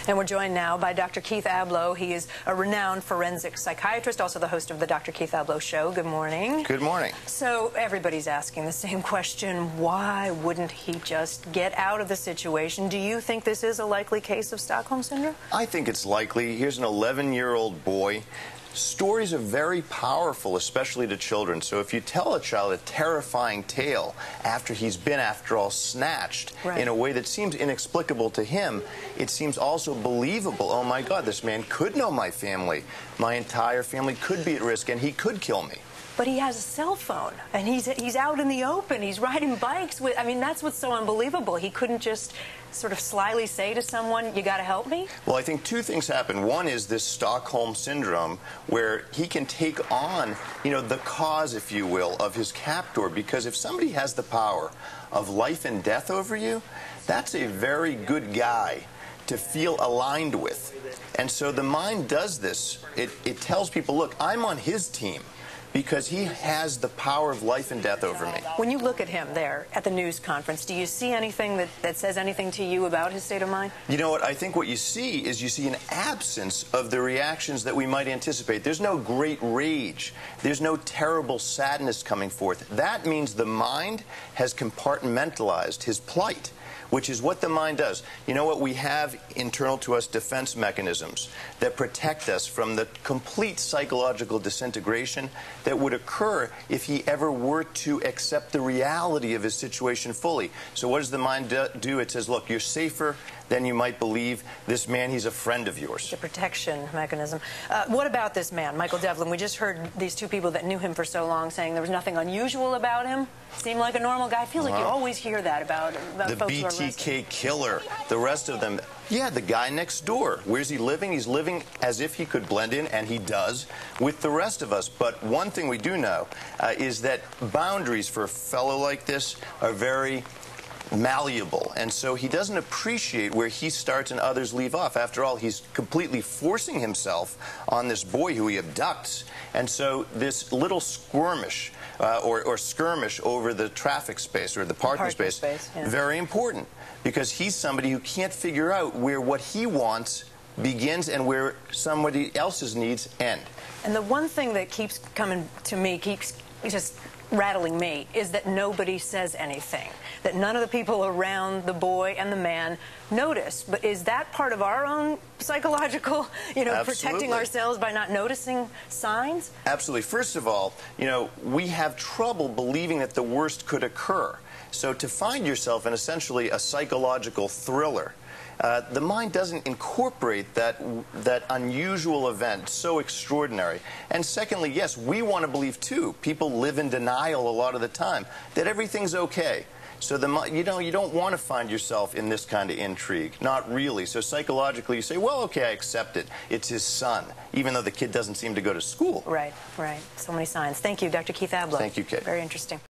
And we're joined now by Dr. Keith Ablow. He is a renowned forensic psychiatrist, also the host of the Dr. Keith Ablow Show. Good morning. Good morning. So everybody's asking the same question. Why wouldn't he just get out of the situation? Do you think this is a likely case of Stockholm Syndrome? I think it's likely. Here's an 11-year-old boy. Stories are very powerful, especially to children. So if you tell a child a terrifying tale after he's been, after all, snatched in a way that seems inexplicable to him, it seems also believable. Oh, my God, this man could know my family. My entire family could be at risk, and he could kill me. But he has a cell phone, and he's out in the open. He's riding bikes with. I mean, that's what's so unbelievable. He couldn't just sort of slyly say to someone, "You got to help me." Well, I think two things happen. One is this Stockholm Syndrome, where he can take on, the cause, if you will, of his captor. Because if somebody has the power of life and death over you, that's a very good guy to feel aligned with. And so the mind does this. It tells people, look, I'm on his team, because he has the power of life and death over me. When you look at him there at the news conference, do you see anything that says anything to you about his state of mind? You know what? I think what you see is an absence of the reactions that we might anticipate. There's no great rage. There's no terrible sadness coming forth. That means the mind has compartmentalized his plight, which is what the mind does. You know what? We have internal to us defense mechanisms that protect us from the complete psychological disintegration that would occur if he ever were to accept the reality of his situation fully. So what does the mind do? It says, look, you're safer than you might believe. This man, he's a friend of yours. The protection mechanism. What about this man, Michael Devlin? We just heard these two people that knew him for so long saying there was nothing unusual about him. Seemed like a normal guy. It feels like you always hear that about the folks who are arrested. BTK killer, the rest of them. Yeah, the guy next door. Where's he living? He's living as if he could blend in, and he does, with the rest of us. But one thing we do know is that boundaries for a fellow like this are very malleable, and so he doesn't appreciate where he starts and others leave off. After all, he's completely forcing himself on this boy who he abducts, and so this little skirmish or skirmish over the traffic space or the parking space, yeah. Very important, because he's somebody who can't figure out where what he wants begins and where somebody else's needs end. And the one thing that keeps coming to me, keeps just rattling me, is that nobody says anything, that none of the people around the boy and the man notice. But is that part of our own psychological, protecting ourselves by not noticing signs? Absolutely. First of all, we have trouble believing that the worst could occur. So to find yourself in essentially a psychological thriller, the mind doesn't incorporate that unusual event, so extraordinary. And secondly, yes, we want to believe, too. People live in denial a lot of the time, that everything's okay. So you don't want to find yourself in this kind of intrigue. Not really. So psychologically, you say, well, okay, I accept it. It's his son, even though the kid doesn't seem to go to school. Right, right. So many signs. Thank you, Dr. Keith Ablow. Thank you, Kate. Very interesting.